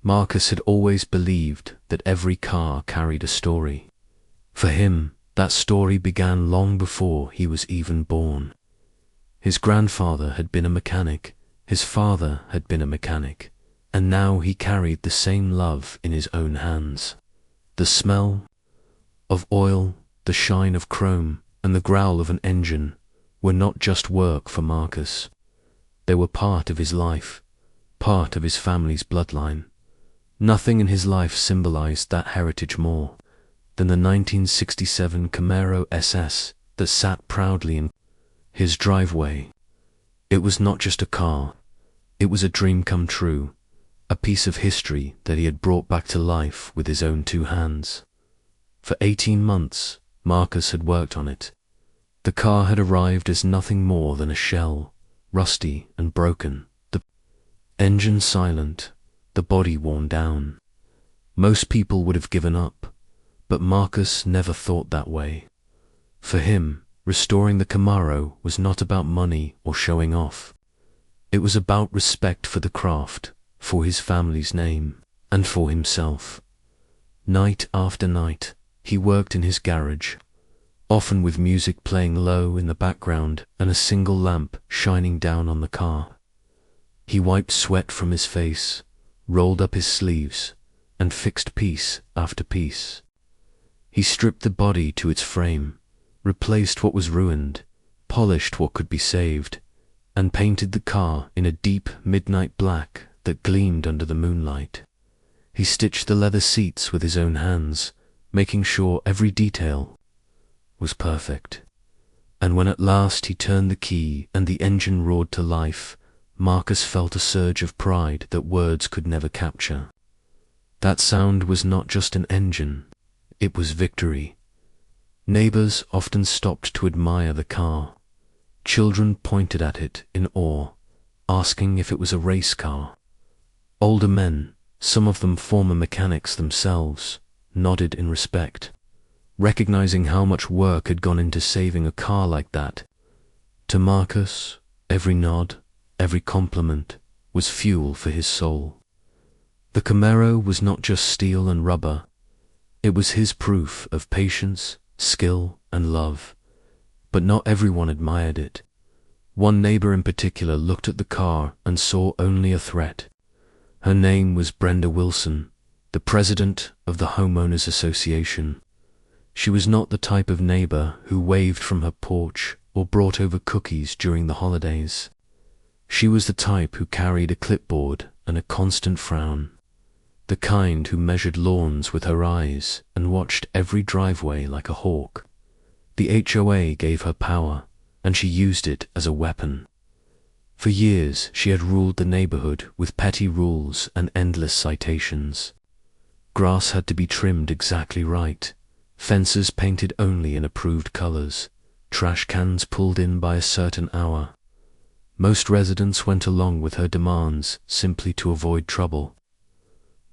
Marcus had always believed that every car carried a story. For him, that story began long before he was even born. His grandfather had been a mechanic, his father had been a mechanic, and now he carried the same love in his own hands. The smell of oil, the shine of chrome, and the growl of an engine were not just work for Marcus. They were part of his life, part of his family's bloodline. Nothing in his life symbolized that heritage more than the 1967 Camaro SS that sat proudly in his driveway. It was not just a car, it was a dream come true, a piece of history that he had brought back to life with his own two hands. For 18 months, Marcus had worked on it. The car had arrived as nothing more than a shell, rusty and broken, the engine silent, the body worn down. Most people would have given up, but Marcus never thought that way. For him, restoring the Camaro was not about money or showing off. It was about respect for the craft, for his family's name, and for himself. Night after night, he worked in his garage, often with music playing low in the background and a single lamp shining down on the car. He wiped sweat from his face, rolled up his sleeves, and fixed piece after piece. He stripped the body to its frame, replaced what was ruined, polished what could be saved, and painted the car in a deep midnight black that gleamed under the moonlight. He stitched the leather seats with his own hands, making sure every detail was perfect. And when at last he turned the key and the engine roared to life, Marcus felt a surge of pride that words could never capture. That sound was not just an engine, it was victory. Neighbors often stopped to admire the car. Children pointed at it in awe, asking if it was a race car. Older men, some of them former mechanics themselves, nodded in respect, recognizing how much work had gone into saving a car like that. To Marcus, every nod, every compliment was fuel for his soul. The Camaro was not just steel and rubber, it was his proof of patience, skill, and love. But not everyone admired it. One neighbor in particular looked at the car and saw only a threat. Her name was Brenda Wilson, the president of the Homeowners Association. She was not the type of neighbor who waved from her porch or brought over cookies during the holidays. She was the type who carried a clipboard and a constant frown, the kind who measured lawns with her eyes and watched every driveway like a hawk. The HOA gave her power, and she used it as a weapon. For years she had ruled the neighborhood with petty rules and endless citations. Grass had to be trimmed exactly right, fences painted only in approved colors, trash cans pulled in by a certain hour. Most residents went along with her demands simply to avoid trouble.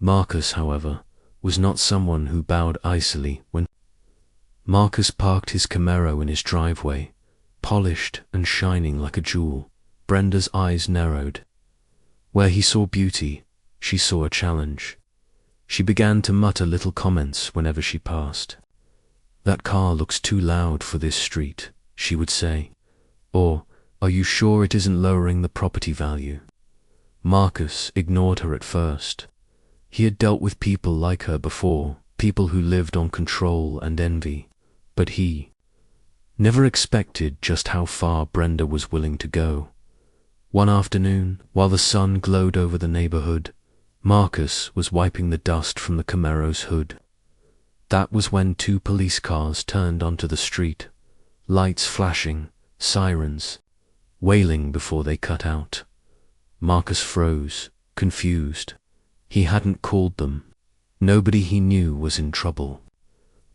Marcus, however, was not someone who bowed icily when Marcus parked his Camaro in his driveway, polished and shining like a jewel. Brenda's eyes narrowed. Where he saw beauty, she saw a challenge. She began to mutter little comments whenever she passed. "That car looks too loud for this street," she would say. Or, "Are you sure it isn't lowering the property value?" Marcus ignored her at first. He had dealt with people like her before, people who lived on control and envy, but he never expected just how far Brenda was willing to go. One afternoon, while the sun glowed over the neighborhood, Marcus was wiping the dust from the Camaro's hood. That was when 2 police cars turned onto the street, lights flashing, sirens wailing before they cut out. Marcus froze, confused. He hadn't called them. Nobody he knew was in trouble.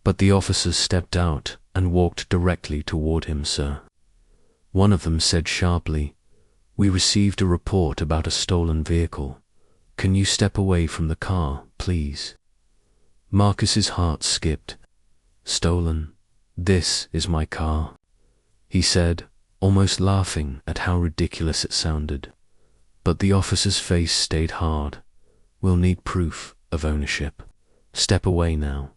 But the officers stepped out and walked directly toward him, sir. One of them said sharply, "We received a report about a stolen vehicle. Can you step away from the car, please?" Marcus's heart skipped. "Stolen? This is my car," he said, almost laughing at how ridiculous it sounded. But the officer's face stayed hard. We'll need proof of ownership. Step away now."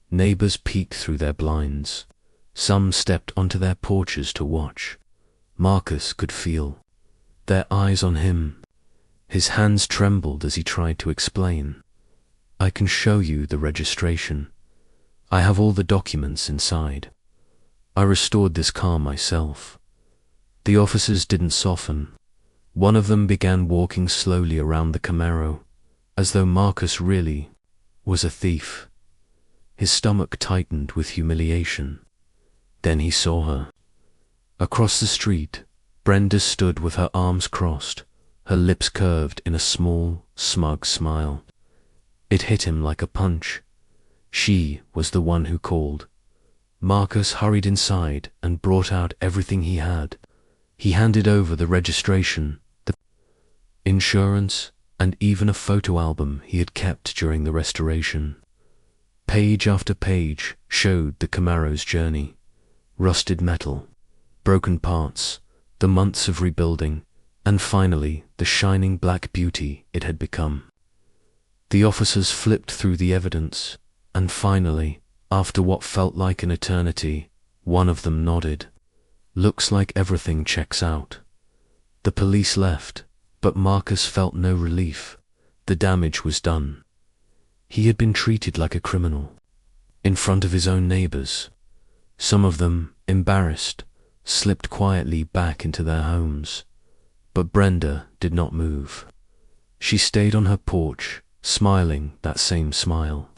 Neighbors peeked through their blinds. Some stepped onto their porches to watch. Marcus could feel their eyes on him. His hands trembled as he tried to explain. "I can show you the registration. I have all the documents inside. I restored this car myself." The officers didn't soften. One of them began walking slowly around the Camaro, as though Marcus really was a thief. His stomach tightened with humiliation. Then he saw her. Across the street, Brenda stood with her arms crossed, her lips curved in a small, smug smile. It hit him like a punch. She was the one who called. Marcus hurried inside and brought out everything he had. He handed over the registration, the insurance, and even a photo album he had kept during the restoration. Page after page showed the Camaro's journey. Rusted metal, broken parts, the months of rebuilding, and finally the shining black beauty it had become. The officers flipped through the evidence, and finally, after what felt like an eternity, one of them nodded. "Looks like everything checks out." The police left, but Marcus felt no relief. The damage was done. He had been treated like a criminal, in front of his own neighbors. Some of them, embarrassed, slipped quietly back into their homes. But Brenda did not move. She stayed on her porch, smiling that same smile.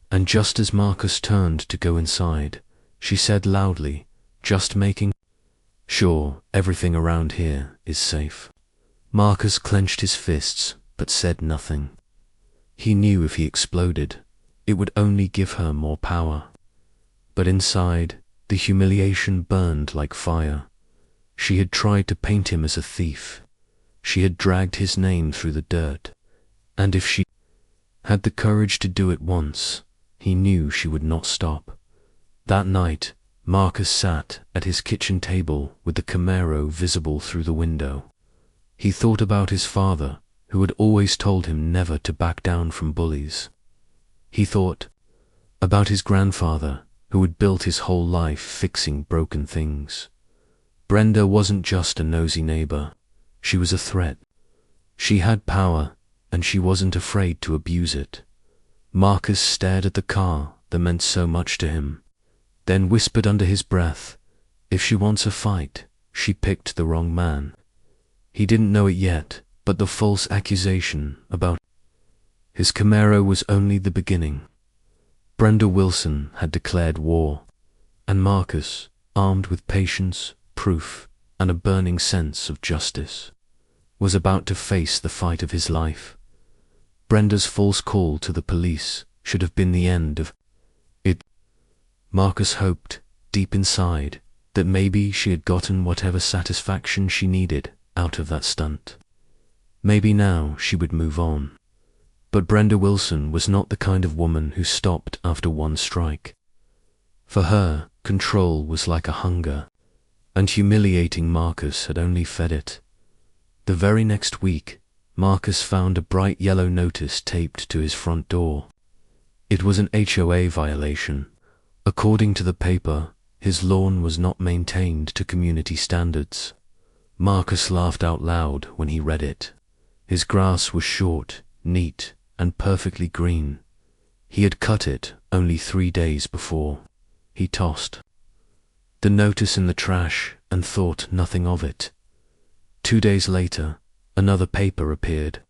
And just as Marcus turned to go inside, she said loudly, "Just making sure everything around here is safe." Marcus clenched his fists, but said nothing. He knew if he exploded, it would only give her more power. But inside, the humiliation burned like fire. She had tried to paint him as a thief. She had dragged his name through the dirt. And if she had the courage to do it once, he knew she would not stop. That night, Marcus sat at his kitchen table with the Camaro visible through the window. He thought about his father, who had always told him never to back down from bullies. He thought about his grandfather, who had built his whole life fixing broken things. Brenda wasn't just a nosy neighbor. She was a threat. She had power, and she wasn't afraid to abuse it. Marcus stared at the car that meant so much to him, then whispered under his breath, "If she wants a fight, she picked the wrong man." He didn't know it yet, but the false accusation about his Camaro was only the beginning. Brenda Wilson had declared war, and Marcus, armed with patience, proof, and a burning sense of justice, was about to face the fight of his life. Brenda's false call to the police should have been the end of it. Marcus hoped, deep inside, that maybe she had gotten whatever satisfaction she needed out of that stunt. Maybe now she would move on. But Brenda Wilson was not the kind of woman who stopped after one strike. For her, control was like a hunger, and humiliating Marcus had only fed it. The very next week, Marcus found a bright yellow notice taped to his front door. It was an HOA violation. According to the paper, his lawn was not maintained to community standards. Marcus laughed out loud when he read it. His grass was short, neat, and perfectly green. He had cut it only 3 days before. He tossed the notice in the trash and thought nothing of it. 2 days later, another paper appeared.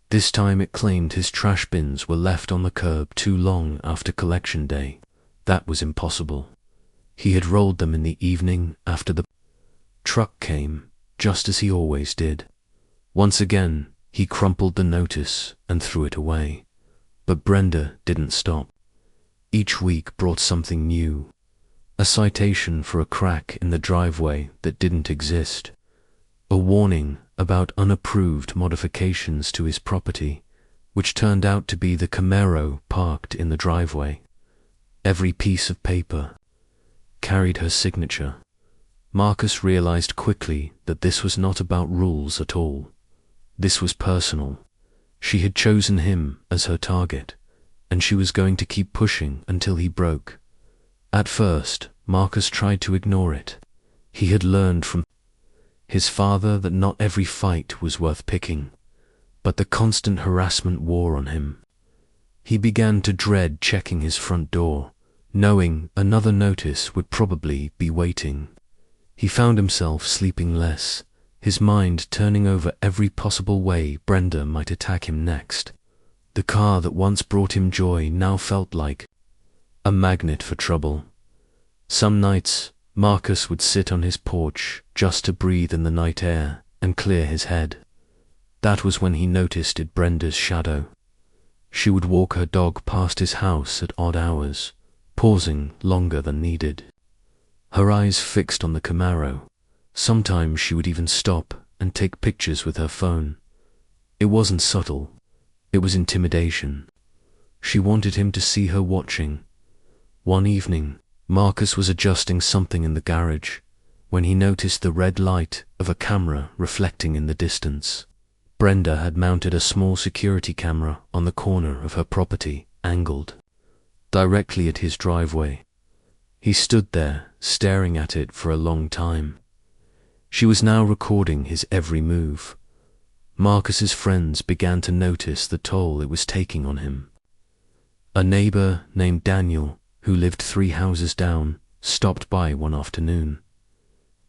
This time it claimed his trash bins were left on the curb too long after collection day. That was impossible. He had rolled them in the evening after the truck came, just as he always did. Once again, he crumpled the notice and threw it away. But Brenda didn't stop. Each week brought something new. A citation for a crack in the driveway that didn't exist. A warning about unapproved modifications to his property, which turned out to be the Camaro parked in the driveway. Every piece of paper carried her signature. Marcus realized quickly that this was not about rules at all. This was personal. She had chosen him as her target, and she was going to keep pushing until he broke. At first, Marcus tried to ignore it. He had learned from his father that not every fight was worth picking, but the constant harassment wore on him. He began to dread checking his front door, knowing another notice would probably be waiting. He found himself sleeping less, his mind turning over every possible way Brenda might attack him next. The car that once brought him joy now felt like a magnet for trouble. Some nights, Marcus would sit on his porch just to breathe in the night air and clear his head. That was when he noticed Brenda's shadow. She would walk her dog past his house at odd hours, pausing longer than needed. Her eyes fixed on the Camaro. Sometimes she would even stop and take pictures with her phone. It wasn't subtle. It was intimidation. She wanted him to see her watching. One evening, Marcus was adjusting something in the garage when he noticed the red light of a camera reflecting in the distance. Brenda had mounted a small security camera on the corner of her property, angled directly at his driveway. He stood there, staring at it for a long time. She was now recording his every move. Marcus's friends began to notice the toll it was taking on him. A neighbor named Daniel, who lived 3 houses down, stopped by one afternoon.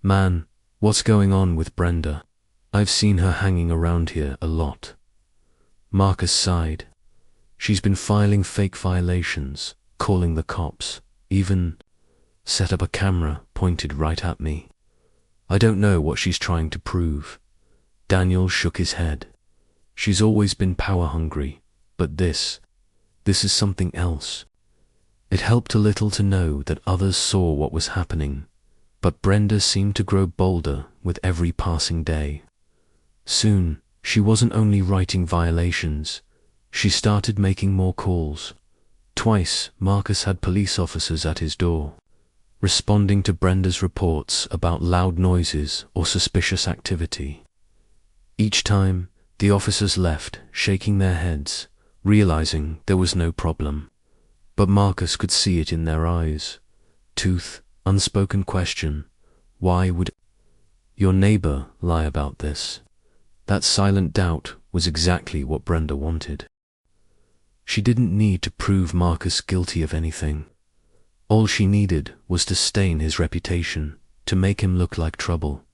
"Man, what's going on with Brenda? I've seen her hanging around here a lot." Marcus sighed. "She's been filing fake violations, calling the cops, even set up a camera pointed right at me. I don't know what she's trying to prove." Daniel shook his head. "She's always been power hungry, but this is something else." It helped a little to know that others saw what was happening, but Brenda seemed to grow bolder with every passing day. Soon, she wasn't only writing violations, she started making more calls. Twice, Marcus had police officers at his door, responding to Brenda's reports about loud noises or suspicious activity. Each time, the officers left, shaking their heads, realizing there was no problem. But Marcus could see it in their eyes. Tooth, unspoken question. Why would your neighbor lie about this? That silent doubt was exactly what Brenda wanted. She didn't need to prove Marcus guilty of anything. All she needed was to stain his reputation, to make him look like trouble.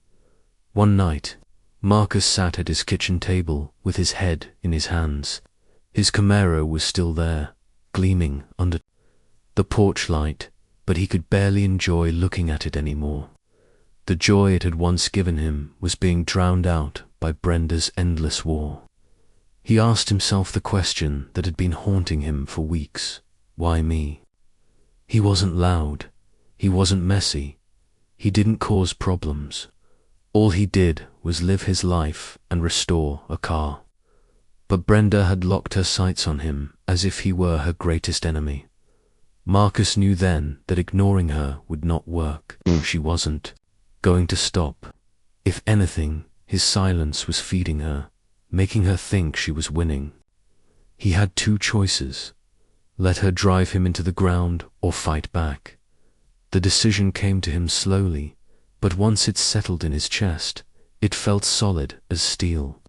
One night, Marcus sat at his kitchen table with his head in his hands. His Camaro was still there, gleaming under the porch light, but he could barely enjoy looking at it anymore. The joy it had once given him was being drowned out by Brenda's endless war. He asked himself the question that had been haunting him for weeks. Why me? He wasn't loud. He wasn't messy. He didn't cause problems. All he did was live his life and restore a car. But Brenda had locked her sights on him as if he were her greatest enemy. Marcus knew then that ignoring her would not work. She wasn't going to stop. If anything, his silence was feeding her, making her think she was winning. He had 2 choices: let her drive him into the ground or fight back. The decision came to him slowly, but once it settled in his chest, it felt solid as steel.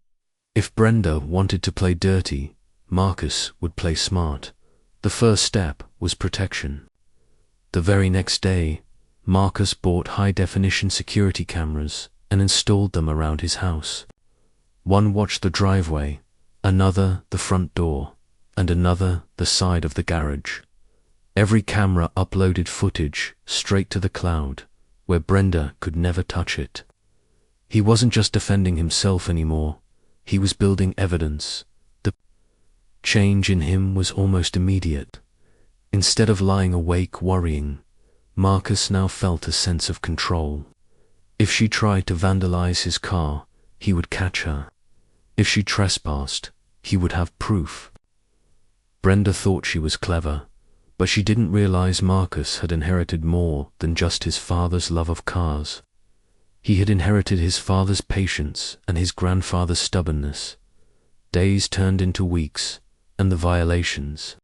If Brenda wanted to play dirty, Marcus would play smart. The first step was protection. The very next day, Marcus bought high-definition security cameras and installed them around his house. One watched the driveway, another the front door, and another the side of the garage. Every camera uploaded footage straight to the cloud, where Brenda could never touch it. He wasn't just defending himself anymore, he was building evidence. The change in him was almost immediate. Instead of lying awake worrying, Marcus now felt a sense of control. If she tried to vandalize his car, he would catch her. If she trespassed, he would have proof. Brenda thought she was clever, but she didn't realize Marcus had inherited more than just his father's love of cars. He had inherited his father's patience and his grandfather's stubbornness. Days turned into weeks, and the violations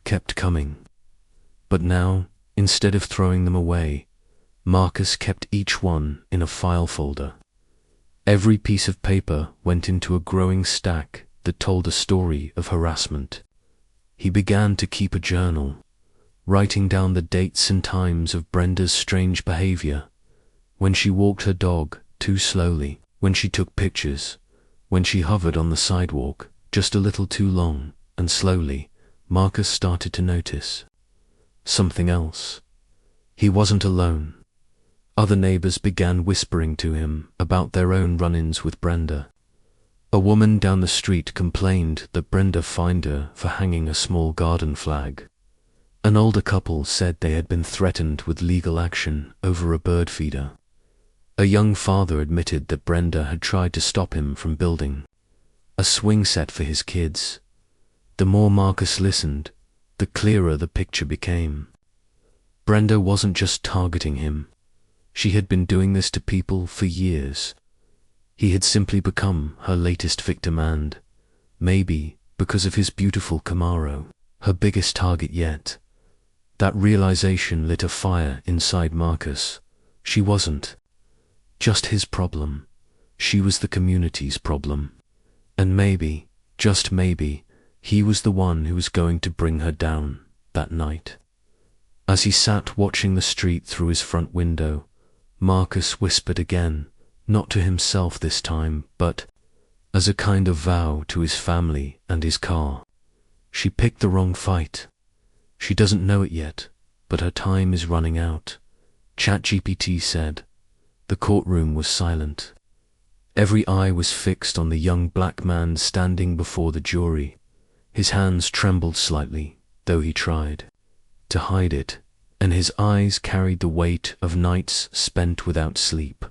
kept coming. But now, instead of throwing them away, Marcus kept each one in a file folder. Every piece of paper went into a growing stack that told a story of harassment. He began to keep a journal, writing down the dates and times of Brenda's strange behavior. When she walked her dog too slowly, when she took pictures, when she hovered on the sidewalk just a little too long, and slowly, Marcus started to notice something else. He wasn't alone. Other neighbors began whispering to him about their own run-ins with Brenda. A woman down the street complained that Brenda fined her for hanging a small garden flag. An older couple said they had been threatened with legal action over a bird feeder. A young father admitted that Brenda had tried to stop him from building a swing set for his kids. The more Marcus listened, the clearer the picture became. Brenda wasn't just targeting him. She had been doing this to people for years. He had simply become her latest victim and, maybe because of his beautiful Camaro, her biggest target yet. That realization lit a fire inside Marcus. She wasn't just his problem. She was the community's problem. And maybe, just maybe, he was the one who was going to bring her down that night. As he sat watching the street through his front window, Marcus whispered again, not to himself this time, but as a kind of vow to his family and his car. She picked the wrong fight. She doesn't know it yet, but her time is running out. ChatGPT said. The courtroom was silent. Every eye was fixed on the young black man standing before the jury. His hands trembled slightly, though he tried to hide it, and his eyes carried the weight of nights spent without sleep.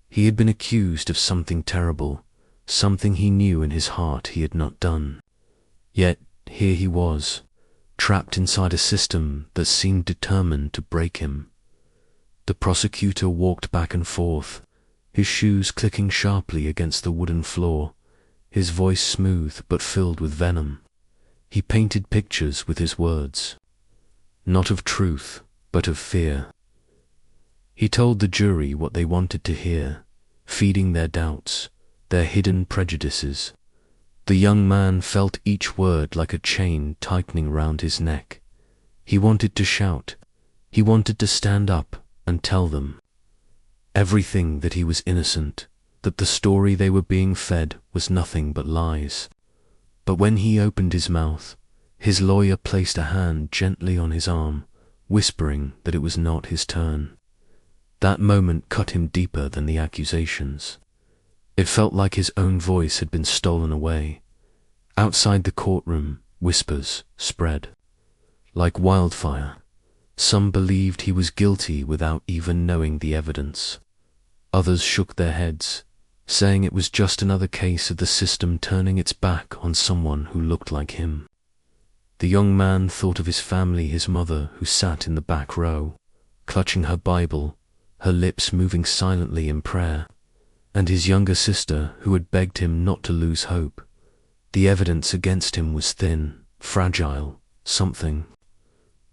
He had been accused of something terrible, something he knew in his heart he had not done. Yet here he was, trapped inside a system that seemed determined to break him. The prosecutor walked back and forth, his shoes clicking sharply against the wooden floor, his voice smooth but filled with venom. He painted pictures with his words, not of truth, but of fear. He told the jury what they wanted to hear, feeding their doubts, their hidden prejudices. The young man felt each word like a chain tightening round his neck. He wanted to shout. He wanted to stand up and tell them everything, that he was innocent, that the story they were being fed was nothing but lies. But when he opened his mouth, his lawyer placed a hand gently on his arm, whispering that it was not his turn. That moment cut him deeper than the accusations. It felt like his own voice had been stolen away. Outside the courtroom, whispers spread like wildfire. Some believed he was guilty without even knowing the evidence. Others shook their heads, saying it was just another case of the system turning its back on someone who looked like him. The young man thought of his family, his mother who sat in the back row, clutching her Bible, her lips moving silently in prayer, and his younger sister who had begged him not to lose hope. The evidence against him was thin, fragile, something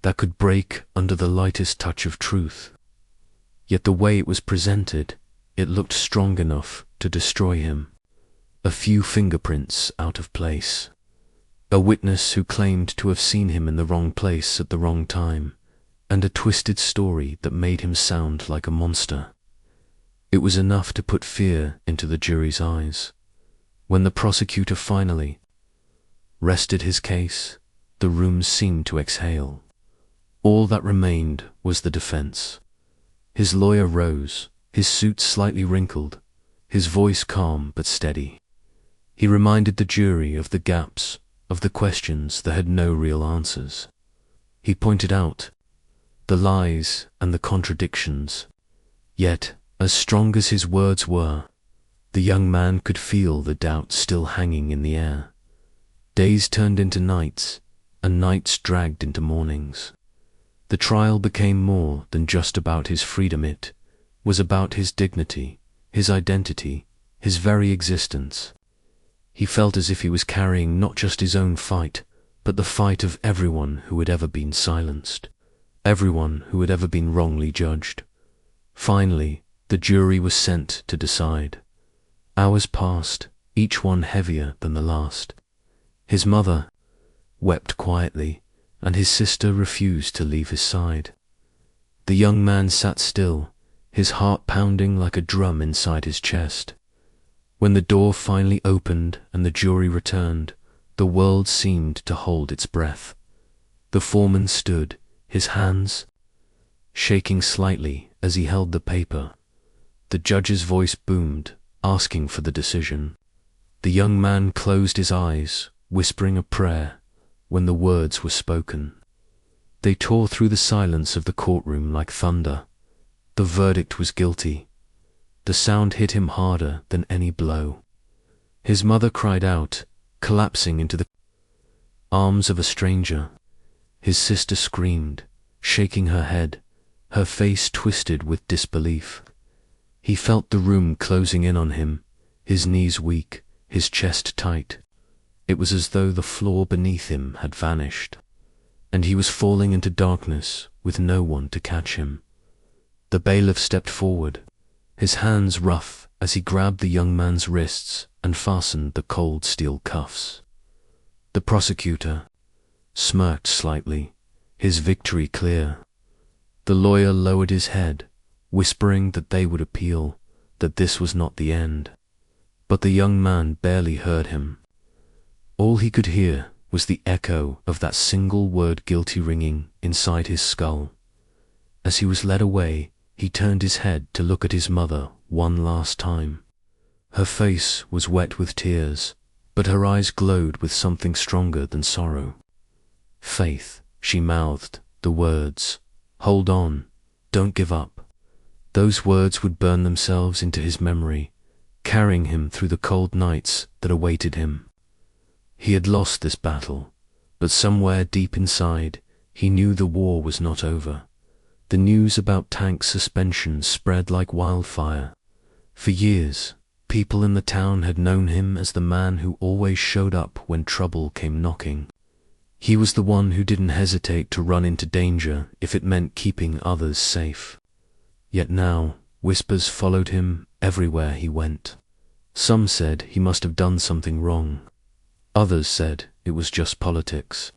that could break under the lightest touch of truth. Yet the way it was presented, it looked strong enough to destroy him. A few fingerprints out of place. A witness who claimed to have seen him in the wrong place at the wrong time, and a twisted story that made him sound like a monster. It was enough to put fear into the jury's eyes. When the prosecutor finally rested his case, the room seemed to exhale. All that remained was the defense. His lawyer rose, his suit slightly wrinkled, his voice calm but steady. He reminded the jury of the gaps, of the questions that had no real answers. He pointed out the lies and the contradictions. Yet, as strong as his words were, the young man could feel the doubt still hanging in the air. Days turned into nights, and nights dragged into mornings. The trial became more than just about his freedom. It was about his dignity, his identity, his very existence. He felt as if he was carrying not just his own fight, but the fight of everyone who had ever been silenced, everyone who had ever been wrongly judged. Finally, the jury was sent to decide. Hours passed, each one heavier than the last. His mother wept quietly, and his sister refused to leave his side. The young man sat still, his heart pounding like a drum inside his chest. When the door finally opened and the jury returned, the world seemed to hold its breath. The foreman stood, his hands shaking slightly as he held the paper. The judge's voice boomed, asking for the decision. The young man closed his eyes, whispering a prayer, when the words were spoken. They tore through the silence of the courtroom like thunder. The verdict was guilty. The sound hit him harder than any blow. His mother cried out, collapsing into the arms of a stranger. His sister screamed, shaking her head, her face twisted with disbelief. He felt the room closing in on him, his knees weak, his chest tight. It was as though the floor beneath him had vanished, and he was falling into darkness with no one to catch him. The bailiff stepped forward, his hands rough as he grabbed the young man's wrists and fastened the cold steel cuffs. The prosecutor smirked slightly, his victory clear. The lawyer lowered his head, whispering that they would appeal, that this was not the end. But the young man barely heard him. All he could hear was the echo of that single word guilty ringing inside his skull. As he was led away, he turned his head to look at his mother one last time. Her face was wet with tears, but her eyes glowed with something stronger than sorrow. Faith, she mouthed the words, hold on, don't give up. Those words would burn themselves into his memory, carrying him through the cold nights that awaited him. He had lost this battle, but somewhere deep inside, he knew the war was not over. The news about Tank's suspension spread like wildfire. For years, people in the town had known him as the man who always showed up when trouble came knocking. He was the one who didn't hesitate to run into danger if it meant keeping others safe. Yet now, whispers followed him everywhere he went. Some said he must have done something wrong. Others said it was just politics.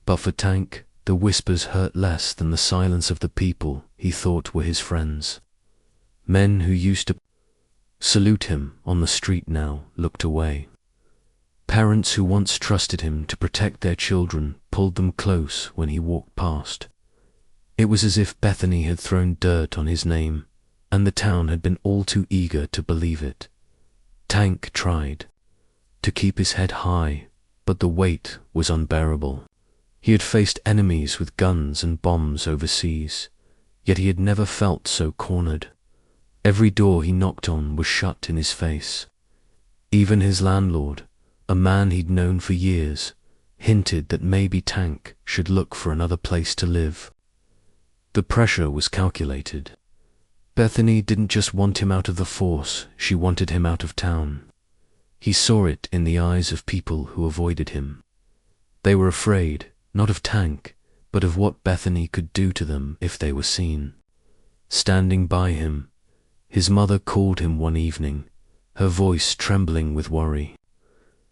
But for Tank, the whispers hurt less than the silence of the people he thought were his friends. Men who used to salute him on the street now looked away. Parents who once trusted him to protect their children pulled them close when he walked past. It was as if Bethany had thrown dirt on his name, and the town had been all too eager to believe it. Tank tried to keep his head high, but the weight was unbearable. He had faced enemies with guns and bombs overseas, yet he had never felt so cornered. Every door he knocked on was shut in his face. Even his landlord, a man he'd known for years, hinted that maybe Tank should look for another place to live. The pressure was calculated. Bethany didn't just want him out of the force, she wanted him out of town. He saw it in the eyes of people who avoided him. They were afraid, not of Tank, but of what Bethany could do to them if they were seen. Standing by him, his mother called him one evening, her voice trembling with worry.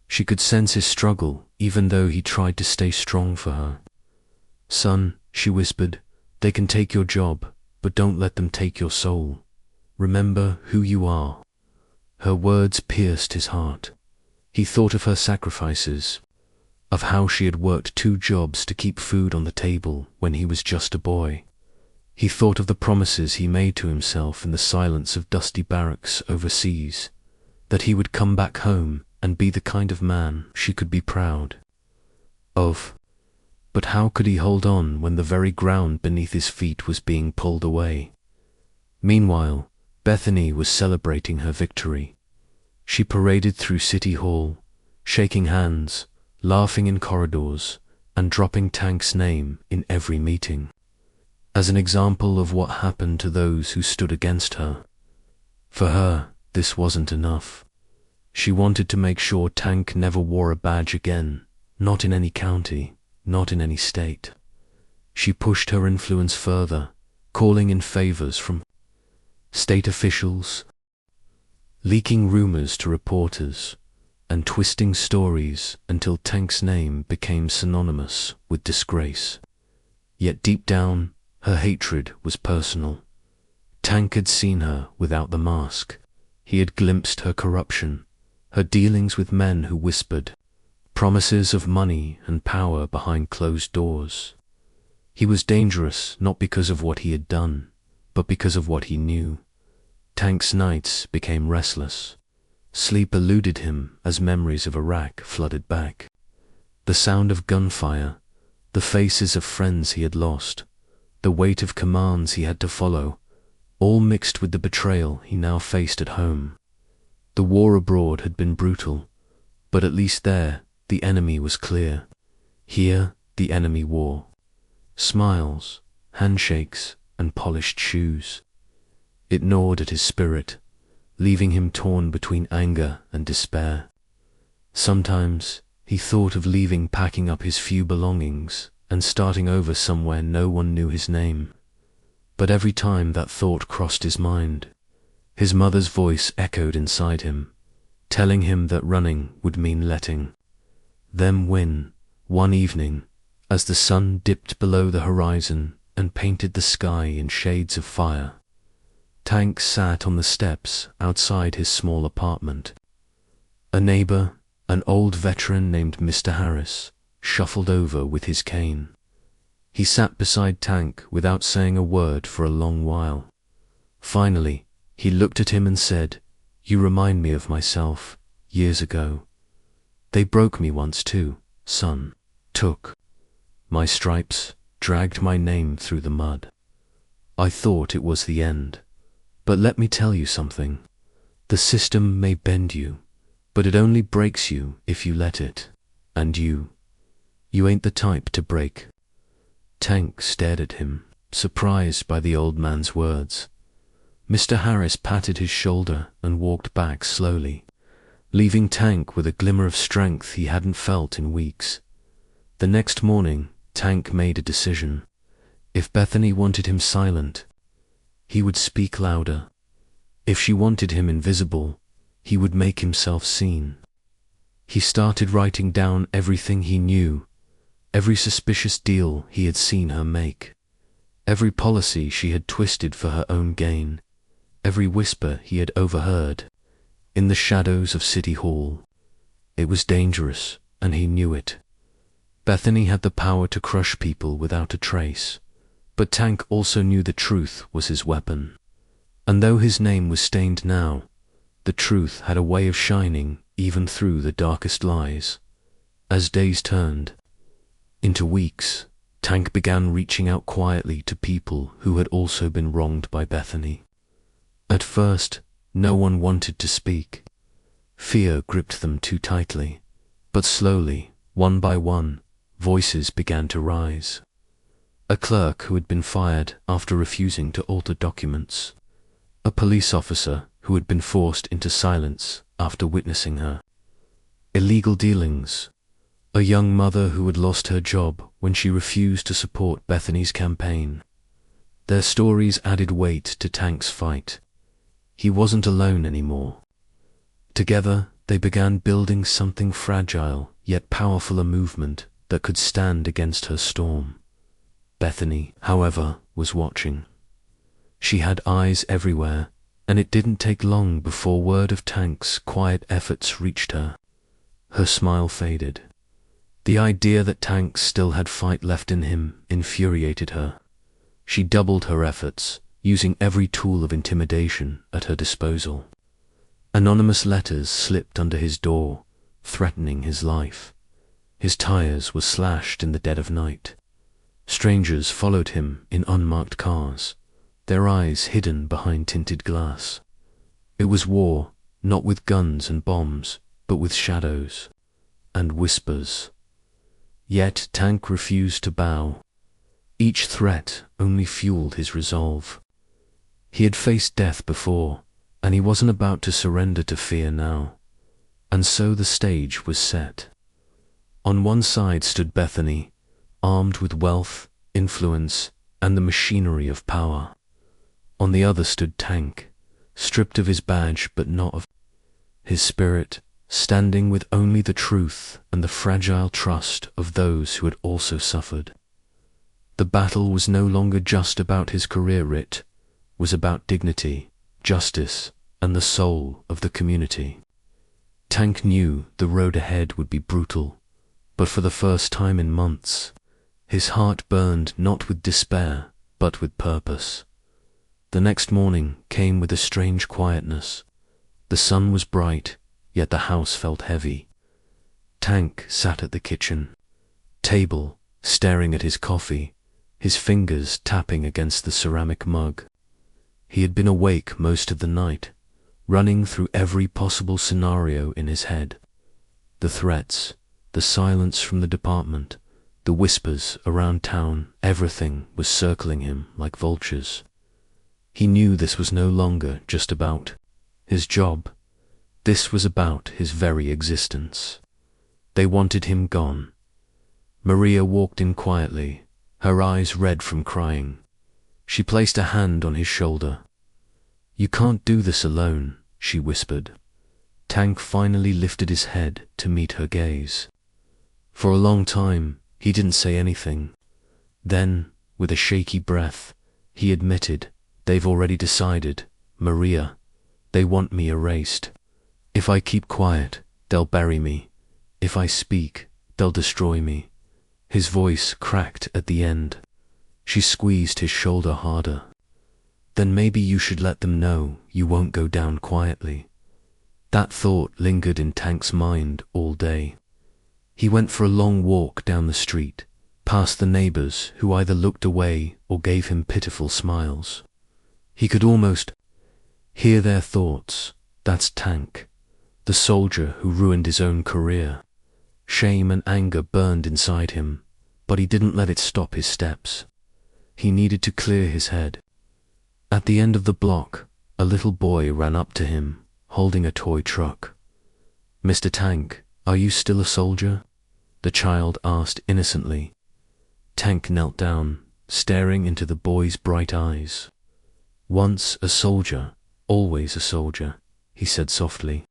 She could sense his struggle, even though he tried to stay strong for her. "Son," she whispered, "they can take your job, but don't let them take your soul. Remember who you are." Her words pierced his heart. He thought of her sacrifices, of how she had worked 2 jobs to keep food on the table when he was just a boy. He thought of the promises he made to himself in the silence of dusty barracks overseas, that he would come back home and be the kind of man she could be proud of. But how could he hold on when the very ground beneath his feet was being pulled away? Meanwhile, Bethany was celebrating her victory. She paraded through City Hall, shaking hands, laughing in corridors, and dropping Tank's name in every meeting, as an example of what happened to those who stood against her. For her, this wasn't enough. She wanted to make sure Tank never wore a badge again, not in any county, not in any state. She pushed her influence further, calling in favors from state officials, leaking rumors to reporters, and twisting stories until Tank's name became synonymous with disgrace. Yet deep down, her hatred was personal. Tank had seen her without the mask. He had glimpsed her corruption, her dealings with men who whispered, promises of money and power behind closed doors. He was dangerous not because of what he had done, but because of what he knew. Tank's nights became restless. Sleep eluded him as memories of Iraq flooded back. The sound of gunfire, the faces of friends he had lost, the weight of commands he had to follow, all mixed with the betrayal he now faced at home. The war abroad had been brutal, but at least there the enemy was clear. Here the enemy wore smiles, handshakes, and polished shoes. It gnawed at his spirit, leaving him torn between anger and despair. Sometimes he thought of leaving, packing up his few belongings, and starting over somewhere no one knew his name. But every time that thought crossed his mind, his mother's voice echoed inside him, telling him that running would mean letting them win. One evening, as the sun dipped below the horizon and painted the sky in shades of fire, Tank sat on the steps outside his small apartment. A neighbor, an old veteran named Mr. Harris, shuffled over with his cane. He sat beside Tank without saying a word for a long while. Finally, he looked at him and said, "You remind me of myself, years ago. They broke me once too, son. Took my stripes, dragged my name through the mud. I thought it was the end. But let me tell you something. The system may bend you, but it only breaks you if you let it. And you ain't the type to break." Tank stared at him, surprised by the old man's words. Mr. Harris patted his shoulder and walked back slowly, leaving Tank with a glimmer of strength he hadn't felt in weeks. The next morning, Tank made a decision. If Bethany wanted him silent, he would speak louder. If she wanted him invisible, he would make himself seen. He started writing down everything he knew, every suspicious deal he had seen her make, every policy she had twisted for her own gain, every whisper he had overheard in the shadows of City Hall. It was dangerous, and he knew it. Bethany had the power to crush people without a trace, but Tank also knew the truth was his weapon. And though his name was stained now, the truth had a way of shining even through the darkest lies. As days turned into weeks, Tank began reaching out quietly to people who had also been wronged by Bethany. At first, no one wanted to speak. Fear gripped them too tightly, but slowly, one by one, voices began to rise. A clerk who had been fired after refusing to alter documents. A police officer who had been forced into silence after witnessing her. Illegal dealings. A young mother who had lost her job when she refused to support Bethany's campaign. Their stories added weight to Tank's fight. He wasn't alone anymore. Together, they began building something fragile yet powerful, a movement that could stand against her storm. Bethany, however, was watching. She had eyes everywhere, and it didn't take long before word of Tank's quiet efforts reached her. Her smile faded. The idea that Tank still had fight left in him infuriated her. She doubled her efforts, using every tool of intimidation at her disposal. Anonymous letters slipped under his door, threatening his life. His tires were slashed in the dead of night. Strangers followed him in unmarked cars, their eyes hidden behind tinted glass. It was war, not with guns and bombs, but with shadows and whispers. Yet Tank refused to bow. Each threat only fueled his resolve. He had faced death before, and he wasn't about to surrender to fear now. And so the stage was set. On one side stood Bethany, armed with wealth, influence, and the machinery of power. On the other stood Tank, stripped of his badge but not of his spirit, standing with only the truth and the fragile trust of those who had also suffered. The battle was no longer just about his career, it was about dignity, justice, and the soul of the community. Tank knew the road ahead would be brutal, but for the first time in months, his heart burned not with despair, but with purpose. The next morning came with a strange quietness. The sun was bright, yet the house felt heavy. Tank sat at the kitchen table, staring at his coffee, his fingers tapping against the ceramic mug. He had been awake most of the night, running through every possible scenario in his head. The threats, the silence from the department, the whispers around town, everything was circling him like vultures. He knew this was no longer just about his job. This was about his very existence. They wanted him gone. Maria walked in quietly, her eyes red from crying. She placed a hand on his shoulder. "You can't do this alone," she whispered. Tank finally lifted his head to meet her gaze. For a long time, he didn't say anything. Then, with a shaky breath, he admitted, "They've already decided, Maria. They want me erased. If I keep quiet, they'll bury me. If I speak, they'll destroy me." His voice cracked at the end. She squeezed his shoulder harder. "Then maybe you should let them know you won't go down quietly." That thought lingered in Tank's mind all day. He went for a long walk down the street, past the neighbors who either looked away or gave him pitiful smiles. He could almost hear their thoughts. That's Tank, the soldier who ruined his own career. Shame and anger burned inside him, but he didn't let it stop his steps. He needed to clear his head. At the end of the block, a little boy ran up to him, holding a toy truck. "Mr. Tank, are you still a soldier?" the child asked innocently. Tank knelt down, staring into the boy's bright eyes. "Once a soldier, always a soldier," he said softly.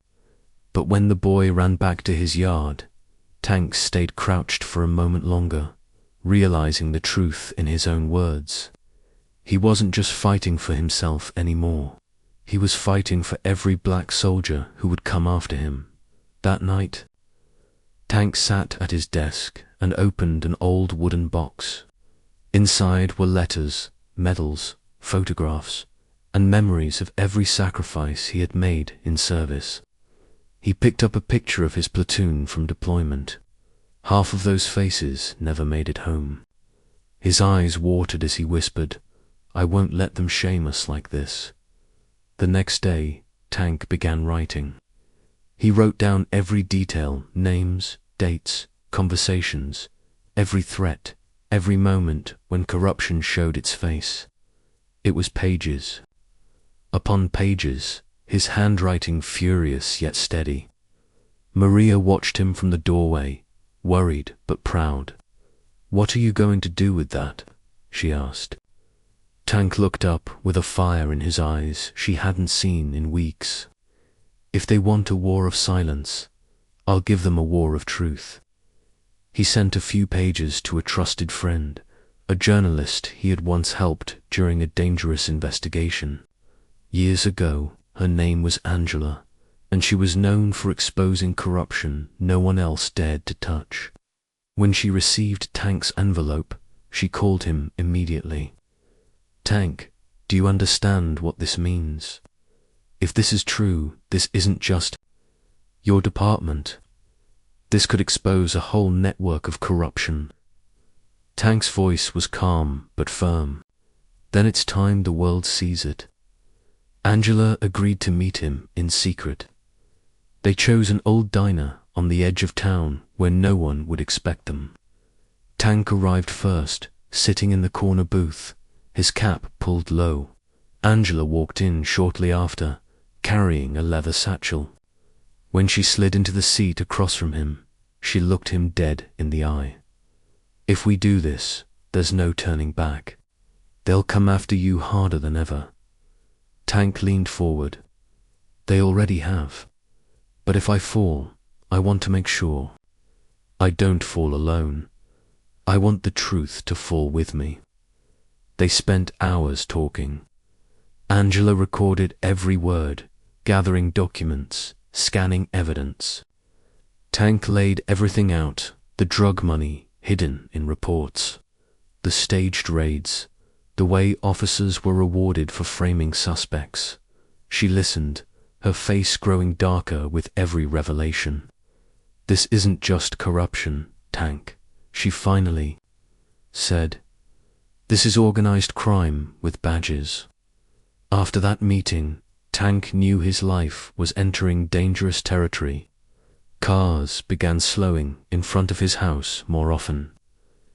But when the boy ran back to his yard, Tank stayed crouched for a moment longer, realizing the truth in his own words. He wasn't just fighting for himself anymore. He was fighting for every black soldier who would come after him. That night, Tank sat at his desk and opened an old wooden box. Inside were letters, medals, photographs, and memories of every sacrifice he had made in service. He picked up a picture of his platoon from deployment. Half of those faces never made it home. His eyes watered as he whispered, "I won't let them shame us like this." The next day, Tank began writing. He wrote down every detail, names, dates, conversations, every threat, every moment when corruption showed its face. It was pages upon pages, his handwriting furious yet steady. Maria watched him from the doorway, worried but proud. "What are you going to do with that?" she asked. Tank looked up with a fire in his eyes she hadn't seen in weeks. "If they want a war of silence, I'll give them a war of truth." He sent a few pages to a trusted friend, a journalist he had once helped during a dangerous investigation. Years ago, her name was Angela, and she was known for exposing corruption no one else dared to touch. When she received Tank's envelope, she called him immediately. "Tank, do you understand what this means? If this is true, this isn't just your department. This could expose a whole network of corruption." Tank's voice was calm but firm. "Then it's time the world sees it." Angela agreed to meet him in secret. They chose an old diner on the edge of town where no one would expect them. Tank arrived first, sitting in the corner booth, his cap pulled low. Angela walked in shortly after, carrying a leather satchel. When she slid into the seat across from him, she looked him dead in the eye. If we do this, there's no turning back. They'll come after you harder than ever. Tank leaned forward. They already have. But if I fall, I want to make sure. I don't fall alone. I want the truth to fall with me. They spent hours talking. Angela recorded every word, gathering documents, scanning evidence. Tank laid everything out, the drug money hidden in reports, the staged raids, the way officers were rewarded for framing suspects. She listened, her face growing darker with every revelation. This isn't just corruption, Tank, she finally said. This is organized crime with badges. After that meeting, Tank knew his life was entering dangerous territory. Cars began slowing in front of his house more often.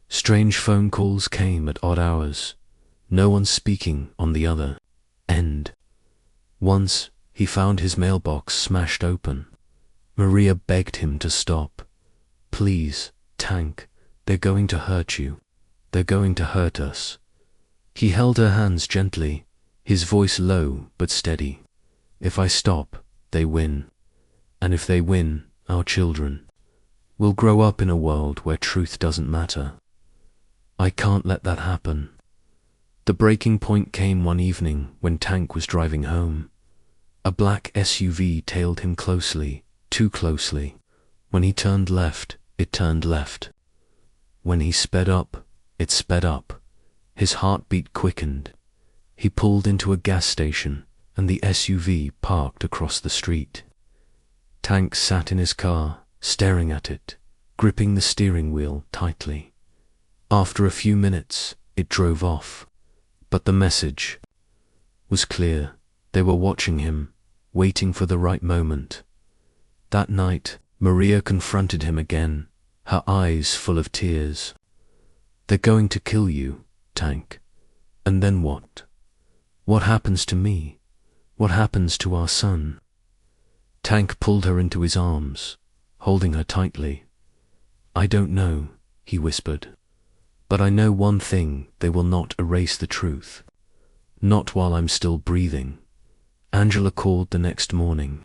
Strange phone calls came at odd hours, no one speaking on the other end. Once, he found his mailbox smashed open. Maria begged him to stop. Please, Tank, they're going to hurt you. They're going to hurt us. He held her hands gently, his voice low but steady. If I stop, they win. And if they win, our children will grow up in a world where truth doesn't matter. I can't let that happen. The breaking point came one evening when Tank was driving home. A black SUV tailed him closely, too closely. When he turned left, it turned left. When he sped up, it sped up. His heartbeat quickened. He pulled into a gas station, and the SUV parked across the street. Tank sat in his car, staring at it, gripping the steering wheel tightly. After a few minutes, it drove off. But the message was clear. They were watching him, waiting for the right moment. That night, Maria confronted him again, her eyes full of tears. They're going to kill you, Tank. And then what? What happens to me? What happens to our son? Tank pulled her into his arms, holding her tightly. I don't know, he whispered. But I know one thing, they will not erase the truth. Not while I'm still breathing. Angela called the next morning.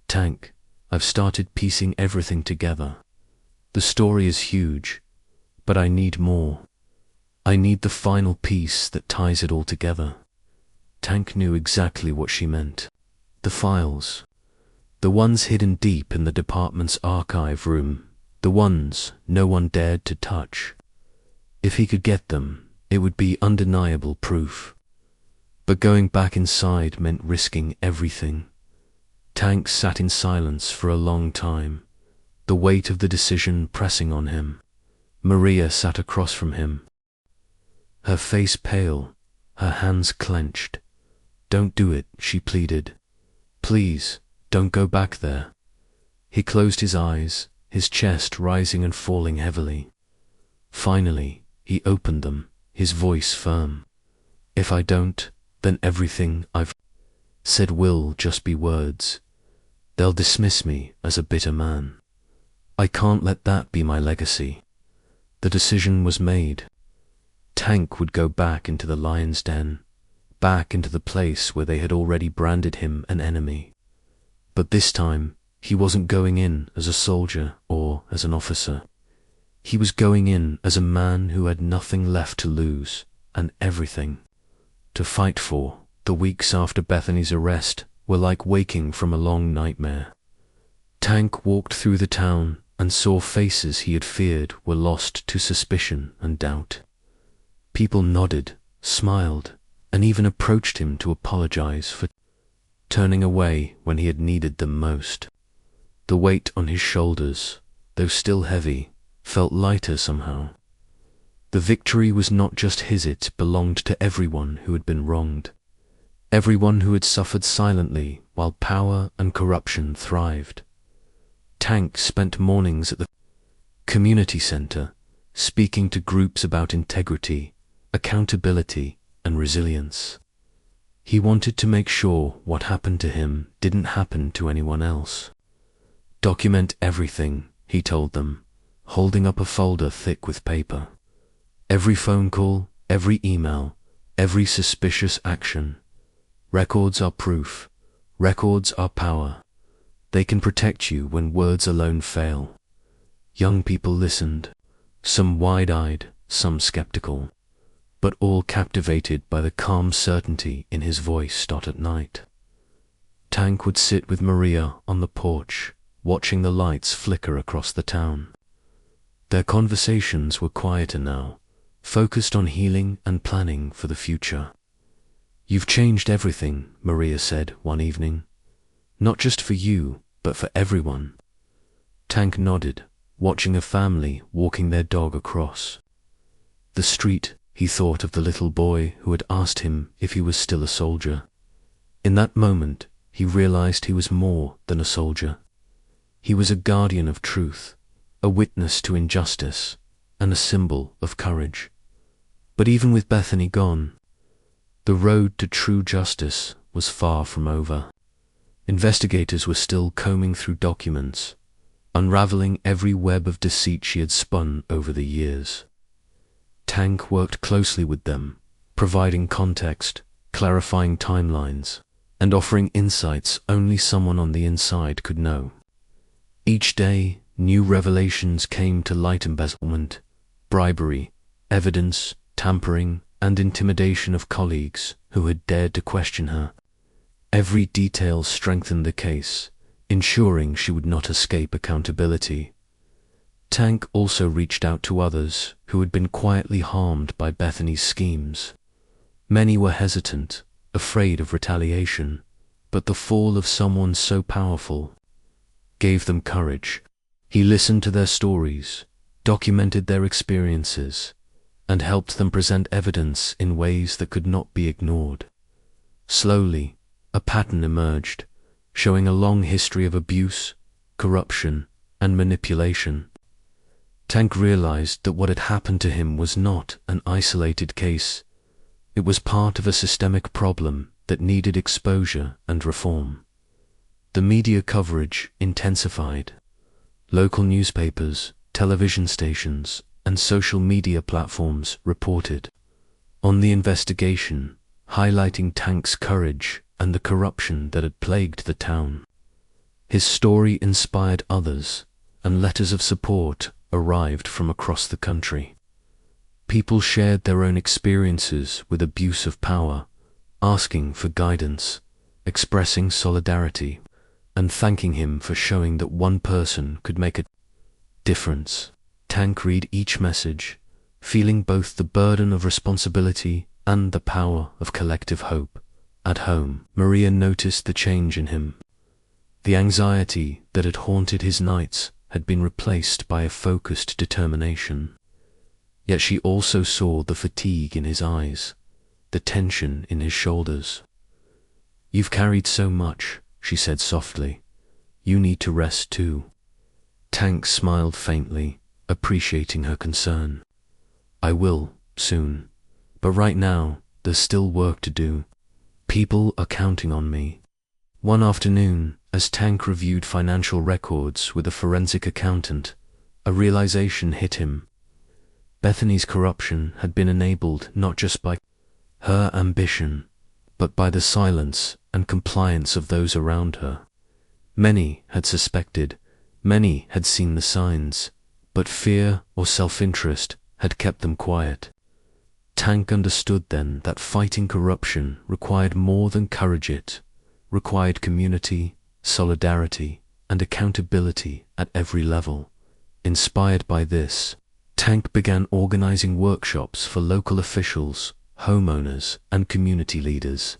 Tank, I've started piecing everything together. The story is huge, but I need more. I need the final piece that ties it all together. Tank knew exactly what she meant. The files. The ones hidden deep in the department's archive room. The ones no one dared to touch. If he could get them, it would be undeniable proof. But going back inside meant risking everything. Tank sat in silence for a long time, the weight of the decision pressing on him. Maria sat across from him, her face pale, her hands clenched. Don't do it, she pleaded. Please, don't go back there. He closed his eyes, his chest rising and falling heavily. Finally, he opened them, his voice firm. If I don't, then everything I've said will just be words. They'll dismiss me as a bitter man. I can't let that be my legacy. The decision was made. Tank would go back into the lion's den, back into the place where they had already branded him an enemy. But this time, he wasn't going in as a soldier or as an officer. He was going in as a man who had nothing left to lose and everything to fight for. The weeks after Bethany's arrest were like waking from a long nightmare. Tank walked through the town and saw faces he had feared were lost to suspicion and doubt. People nodded, smiled, and even approached him to apologize for turning away when he had needed them most. The weight on his shoulders, though still heavy, felt lighter somehow. The victory was not just his, it belonged to everyone who had been wronged. Everyone who had suffered silently while power and corruption thrived. Tank spent mornings at the community center, speaking to groups about integrity, accountability, and resilience. He wanted to make sure what happened to him didn't happen to anyone else. Document everything, he told them, holding up a folder thick with paper. Every phone call, every email, every suspicious action. Records are proof. Records are power. They can protect you when words alone fail. Young people listened, some wide-eyed, some skeptical, but all captivated by the calm certainty in his voice. At night, Tank would sit with Maria on the porch, watching the lights flicker across the town. Their conversations were quieter now, focused on healing and planning for the future. "You've changed everything," Maria said one evening. "Not just for you, but for everyone." Tank nodded, watching a family walking their dog across the street. He thought of the little boy who had asked him if he was still a soldier. In that moment, he realized he was more than a soldier. He was a guardian of truth, a witness to injustice, and a symbol of courage. But even with Bethany gone, the road to true justice was far from over. Investigators were still combing through documents, unraveling every web of deceit she had spun over the years. Tank worked closely with them, providing context, clarifying timelines, and offering insights only someone on the inside could know. Each day, new revelations came to light: embezzlement, bribery, evidence, tampering, and intimidation of colleagues who had dared to question her. Every detail strengthened the case, ensuring she would not escape accountability. Tank also reached out to others who had been quietly harmed by Bethany's schemes. Many were hesitant, afraid of retaliation, but the fall of someone so powerful gave them courage. He listened to their stories, documented their experiences, and helped them present evidence in ways that could not be ignored. Slowly, a pattern emerged, showing a long history of abuse, corruption, and manipulation. Tank realized that what had happened to him was not an isolated case. It was part of a systemic problem that needed exposure and reform. The media coverage intensified. Local newspapers, television stations, and social media platforms reported on the investigation, highlighting Tank's courage and the corruption that had plagued the town. His story inspired others, and letters of support arrived from across the country. People shared their own experiences with abuse of power, asking for guidance, expressing solidarity, and thanking him for showing that one person could make a difference. Tank read each message, feeling both the burden of responsibility and the power of collective hope. At home, Maria noticed the change in him. The anxiety that had haunted his nights had been replaced by a focused determination. Yet she also saw the fatigue in his eyes, the tension in his shoulders. "You've carried so much," she said softly. "You need to rest too." Tank smiled faintly, appreciating her concern. "I will, soon. But right now, there's still work to do. People are counting on me." One afternoon, as Tank reviewed financial records with a forensic accountant, a realization hit him. Bethany's corruption had been enabled not just by her ambition, but by the silence and compliance of those around her. Many had suspected, many had seen the signs, but fear or self-interest had kept them quiet. Tank understood then that fighting corruption required more than courage. It required community, solidarity, and accountability at every level. Inspired by this, Tank began organizing workshops for local officials, homeowners, and community leaders.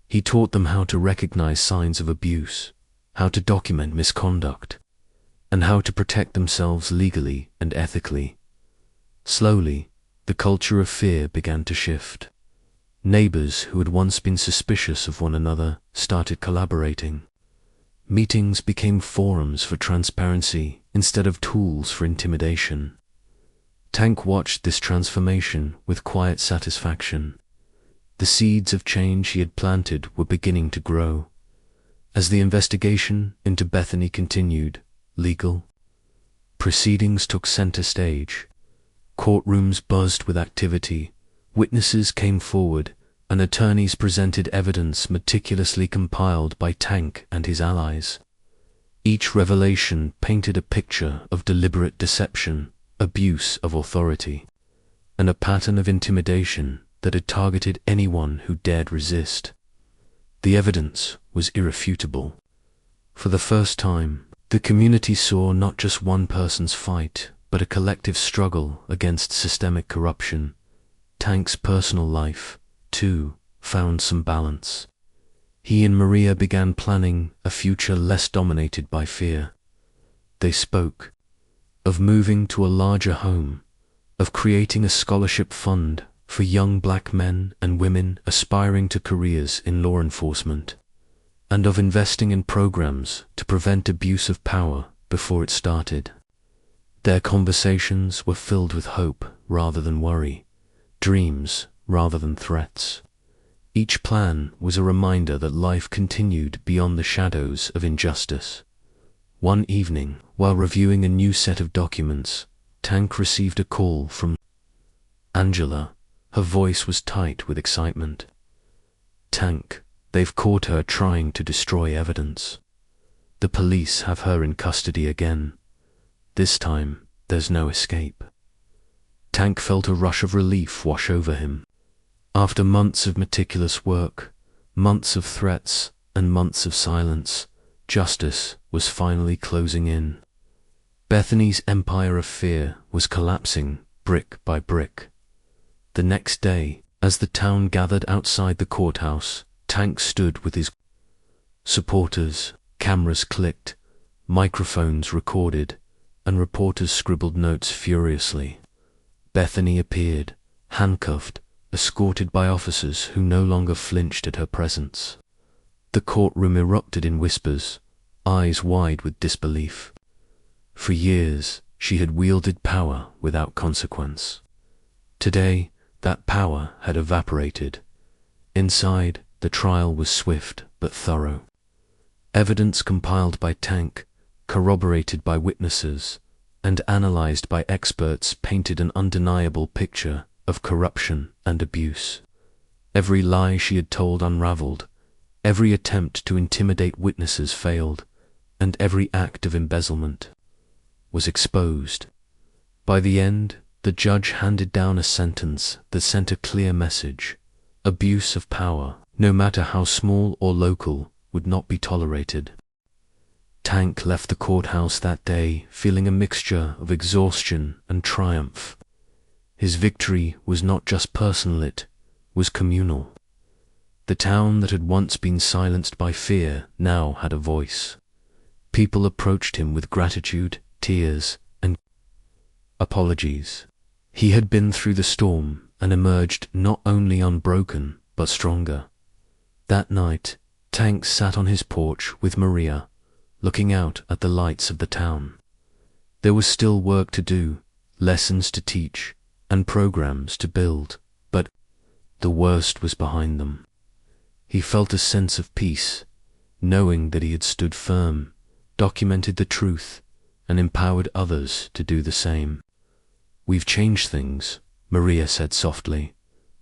He taught them how to recognize signs of abuse, how to document misconduct, and how to protect themselves legally and ethically. Slowly, the culture of fear began to shift. Neighbors who had once been suspicious of one another started collaborating. Meetings became forums for transparency instead of tools for intimidation. Tank watched this transformation with quiet satisfaction. The seeds of change he had planted were beginning to grow. As the investigation into Bethany continued, legal proceedings took center stage. Courtrooms buzzed with activity, witnesses came forward, and attorneys presented evidence meticulously compiled by Tank and his allies. Each revelation painted a picture of deliberate deception, abuse of authority, and a pattern of intimidation that had targeted anyone who dared resist. The evidence was irrefutable. For the first time, the community saw not just one person's fight, but a collective struggle against systemic corruption. Tank's personal life, too, found some balance. He and Maria began planning a future less dominated by fear. They spoke of moving to a larger home, of creating a scholarship fund for young black men and women aspiring to careers in law enforcement, and of investing in programs to prevent abuse of power before it started. Their conversations were filled with hope rather than worry, dreams rather than threats. Each plan was a reminder that life continued beyond the shadows of injustice. One evening, while reviewing a new set of documents, Tank received a call from Angela. Her voice was tight with excitement. "Tank, they've caught her trying to destroy evidence. The police have her in custody again. This time, there's no escape." Tank felt a rush of relief wash over him. After months of meticulous work, months of threats, and months of silence, justice was finally closing in. Bethany's empire of fear was collapsing brick by brick. The next day, as the town gathered outside the courthouse, Tank stood with his supporters. Cameras clicked, microphones recorded, and reporters scribbled notes furiously. Bethany appeared, handcuffed, escorted by officers who no longer flinched at her presence. The courtroom erupted in whispers, eyes wide with disbelief. For years, she had wielded power without consequence. Today, that power had evaporated. Inside, the trial was swift but thorough. Evidence compiled by Tank, corroborated by witnesses, and analyzed by experts painted an undeniable picture of corruption and abuse. Every lie she had told unraveled, every attempt to intimidate witnesses failed, and every act of embezzlement was exposed. By the end, the judge handed down a sentence that sent a clear message: abuse of power, no matter how small or local, would not be tolerated. Tank left the courthouse that day feeling a mixture of exhaustion and triumph. His victory was not just personal, it was communal. The town that had once been silenced by fear now had a voice. People approached him with gratitude, tears, and apologies. He had been through the storm and emerged not only unbroken, but stronger. That night, Tank sat on his porch with Maria, looking out at the lights of the town. There was still work to do, lessons to teach, and programs to build, but the worst was behind them. He felt a sense of peace, knowing that he had stood firm, documented the truth, and empowered others to do the same. "We've changed things," Maria said softly.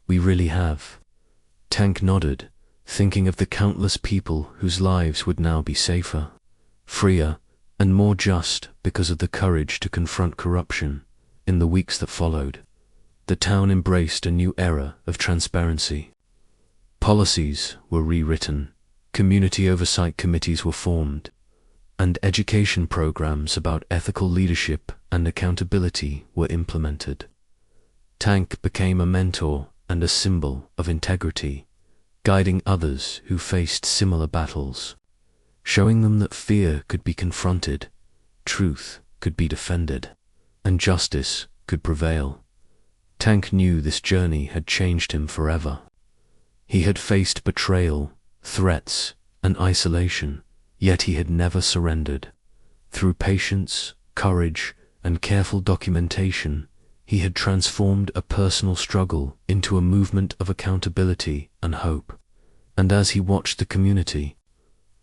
"We really have." Tank nodded, thinking of the countless people whose lives would now be safer, freer, and more just because of the courage to confront corruption. In the weeks that followed, the town embraced a new era of transparency. Policies were rewritten, community oversight committees were formed, and education programs about ethical leadership and accountability were implemented. Tank became a mentor and a symbol of integrity, guiding others who faced similar battles, showing them that fear could be confronted, truth could be defended, and justice could prevail. Tank knew this journey had changed him forever. He had faced betrayal, threats, and isolation, yet he had never surrendered. Through patience, courage, and careful documentation, he had transformed a personal struggle into a movement of accountability and hope. And as he watched the community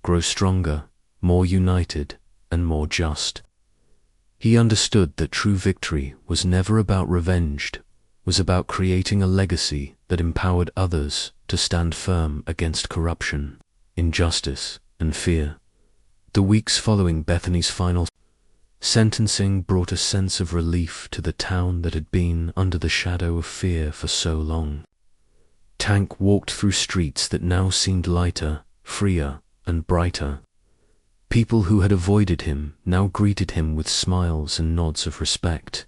grow stronger, more united, and more just. He understood that true victory was never about revenge, was about creating a legacy that empowered others to stand firm against corruption, injustice, and fear. The weeks following Bethany's final sentencing brought a sense of relief to the town that had been under the shadow of fear for so long. Tank walked through streets that now seemed lighter, freer, and brighter. People who had avoided him now greeted him with smiles and nods of respect.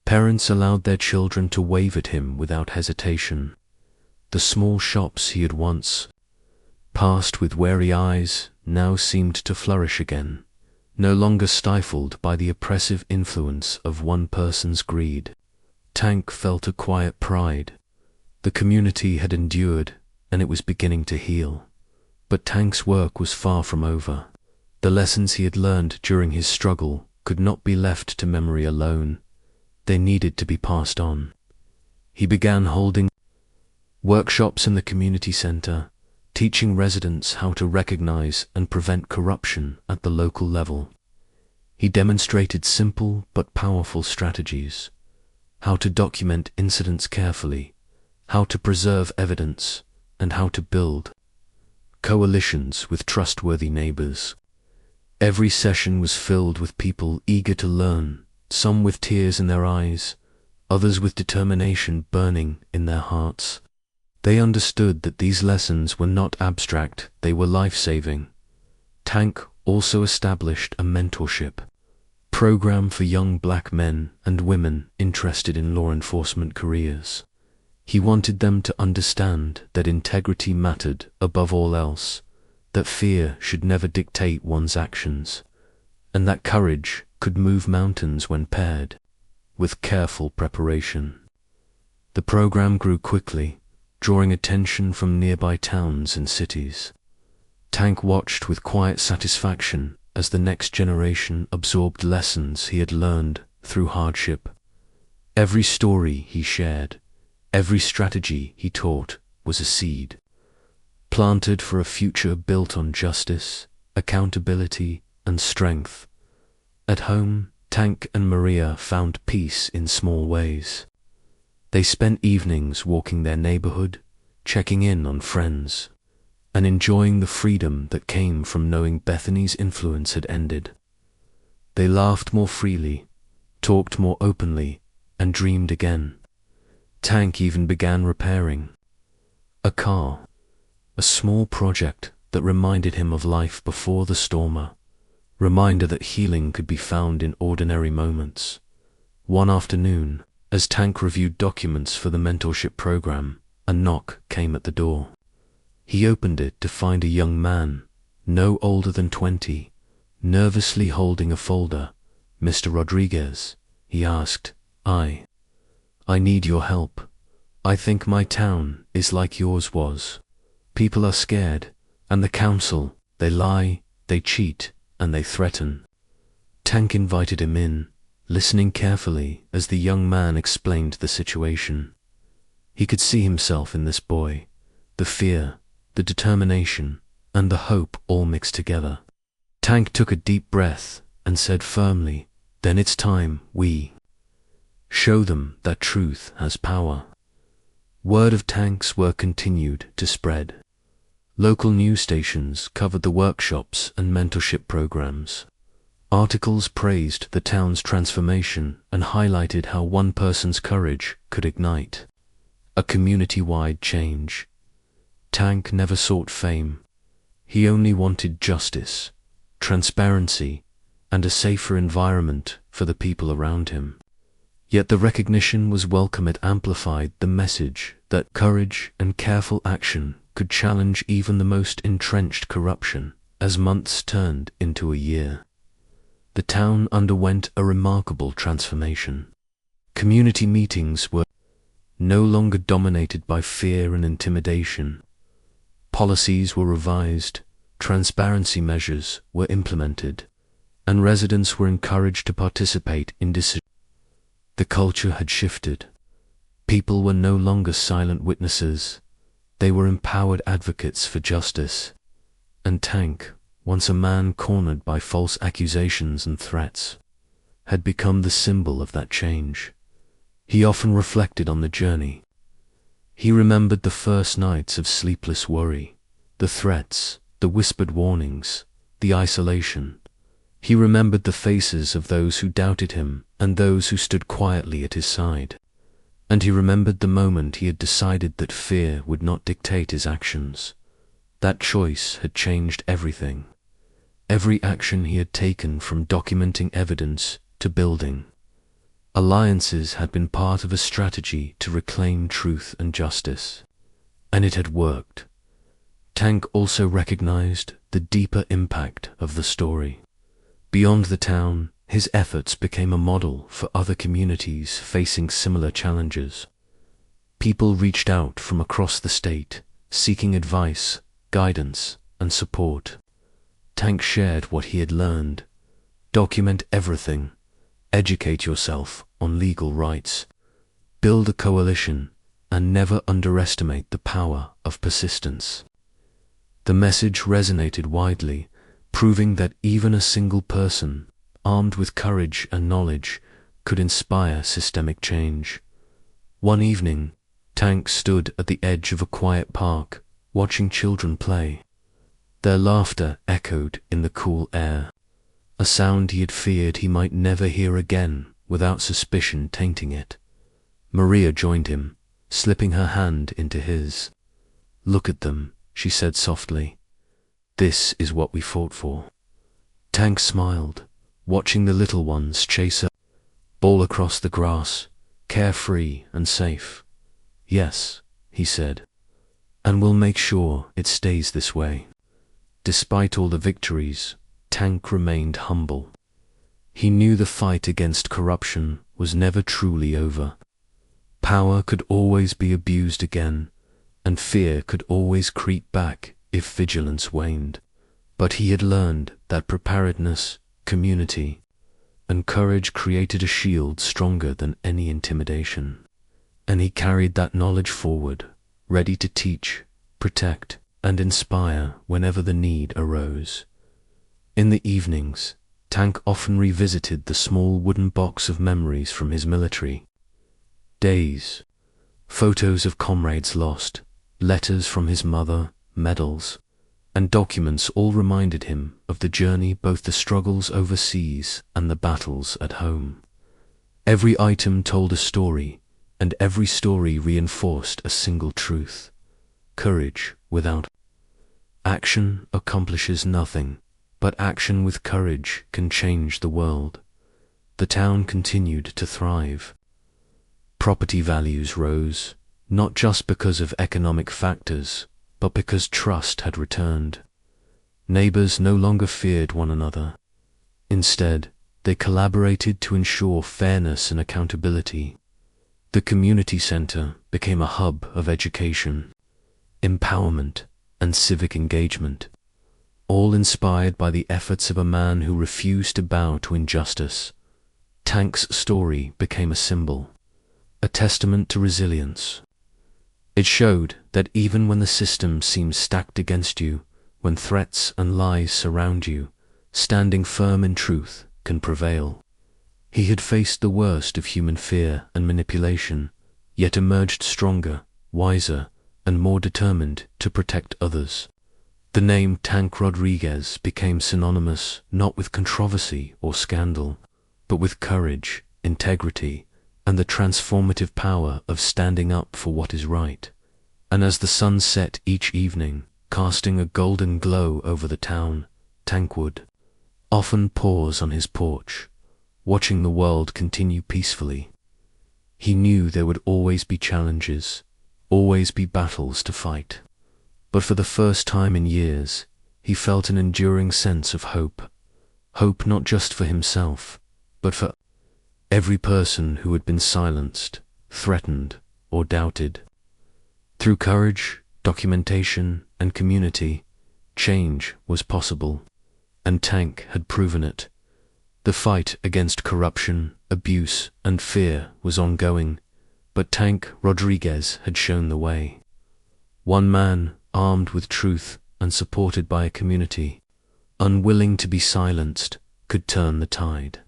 Parents allowed their children to wave at him without hesitation. The small shops he had once passed with wary eyes now seemed to flourish again, no longer stifled by the oppressive influence of one person's greed. Tank felt a quiet pride. The community had endured, and it was beginning to heal. But Tank's work was far from over. The lessons he had learned during his struggle could not be left to memory alone. They needed to be passed on. He began holding workshops in the community center, teaching residents how to recognize and prevent corruption at the local level. He demonstrated simple but powerful strategies: how to document incidents carefully, how to preserve evidence, and how to build coalitions with trustworthy neighbors. Every session was filled with people eager to learn, some with tears in their eyes, others with determination burning in their hearts. They understood that these lessons were not abstract, they were life-saving. Tank also established a mentorship program for young black men and women interested in law enforcement careers. He wanted them to understand that integrity mattered above all else, that fear should never dictate one's actions, and that courage could move mountains when paired with careful preparation. The program grew quickly, drawing attention from nearby towns and cities. Tank watched with quiet satisfaction as the next generation absorbed lessons he had learned through hardship. Every story he shared, every strategy he taught was a seed, planted for a future built on justice, accountability, and strength. At home, Tank and Maria found peace in small ways. They spent evenings walking their neighborhood, checking in on friends, and enjoying the freedom that came from knowing Bethany's influence had ended. They laughed more freely, talked more openly, and dreamed again. Tank even began repairing a car, a small project that reminded him of life before the storm, reminder that healing could be found in ordinary moments. One afternoon, as Tank reviewed documents for the mentorship program, a knock came at the door. He opened it to find a young man, no older than 20, nervously holding a folder. "Mr. Rodriguez," he asked, I need your help. I think my town is like yours was. People are scared, and the council, they lie, they cheat, and they threaten." Tank invited him in, listening carefully as the young man explained the situation. He could see himself in this boy, the fear, the determination, and the hope all mixed together. Tank took a deep breath and said firmly, "Then it's time we show them that truth has power." Word of Tank's work continued to spread. Local news stations covered the workshops and mentorship programs. Articles praised the town's transformation and highlighted how one person's courage could ignite a community-wide change. Tank never sought fame. He only wanted justice, transparency, and a safer environment for the people around him. Yet the recognition was welcome. It amplified the message that courage and careful action could challenge even the most entrenched corruption. As months turned into a year, the town underwent a remarkable transformation. Community meetings were no longer dominated by fear and intimidation. Policies were revised, transparency measures were implemented, and residents were encouraged to participate in decisions. The culture had shifted. People were no longer silent witnesses. They were empowered advocates for justice. And Tank once a man cornered by false accusations and threats, had become the symbol of that change. He often reflected on the journey. He remembered the first nights of sleepless worry, the threats, the whispered warnings, the isolation. He remembered the faces of those who doubted him and those who stood quietly at his side. And he remembered the moment he had decided that fear would not dictate his actions. That choice had changed everything. Every action he had taken, from documenting evidence to building alliances, had been part of a strategy to reclaim truth and justice. And it had worked. Tank also recognized the deeper impact of the story. Beyond the town, his efforts became a model for other communities facing similar challenges. People reached out from across the state, seeking advice, guidance, and support. Tank shared what he had learned. Document everything. Educate yourself on legal rights. Build a coalition, and never underestimate the power of persistence. The message resonated widely, proving that even a single person, armed with courage and knowledge, could inspire systemic change. One evening, Tank stood at the edge of a quiet park, watching children play. Their laughter echoed in the cool air, a sound he had feared he might never hear again without suspicion tainting it. Maria joined him, slipping her hand into his. "Look at them," she said softly. "This is what we fought for." Tank smiled, watching the little ones chase a ball across the grass, carefree and safe. "Yes," he said, "and we'll make sure it stays this way." Despite all the victories, Tank remained humble. He knew the fight against corruption was never truly over. Power could always be abused again, and fear could always creep back if vigilance waned. But he had learned that preparedness, community, and courage created a shield stronger than any intimidation. And he carried that knowledge forward, ready to teach, protect, and inspire whenever the need arose. In the evenings, Tank often revisited the small wooden box of memories from his military days. Photos of comrades lost, letters from his mother, medals, and documents all reminded him of the journey, both the struggles overseas and the battles at home. Every item told a story, and every story reinforced a single truth. Courage without action accomplishes nothing, but action with courage can change the world. The town continued to thrive. Property values rose, not just because of economic factors, but because trust had returned. Neighbors no longer feared one another. Instead, they collaborated to ensure fairness and accountability. The community center became a hub of education, empowerment, and civic engagement, all inspired by the efforts of a man who refused to bow to injustice. Tank's story became a symbol, a testament to resilience. It showed that even when the system seems stacked against you, when threats and lies surround you, standing firm in truth can prevail. He had faced the worst of human fear and manipulation, yet emerged stronger, wiser, and more determined to protect others. The name Tank Rodriguez became synonymous not with controversy or scandal, but with courage, integrity, and the transformative power of standing up for what is right. And as the sun set each evening, casting a golden glow over the town, Tank would often pause on his porch, watching the world continue peacefully. He knew there would always be challenges, always be battles to fight. But for the first time in years, he felt an enduring sense of hope. Hope not just for himself, but for every person who had been silenced, threatened, or doubted. Through courage, documentation, and community, change was possible, and Tank had proven it. The fight against corruption, abuse, and fear was ongoing, but Tank Rodriguez had shown the way. One man, armed with truth and supported by a community, unwilling to be silenced, could turn the tide.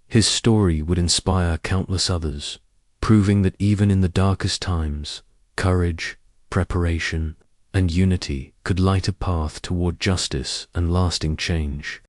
His story would inspire countless others, proving that even in the darkest times, courage, preparation, and unity could light a path toward justice and lasting change.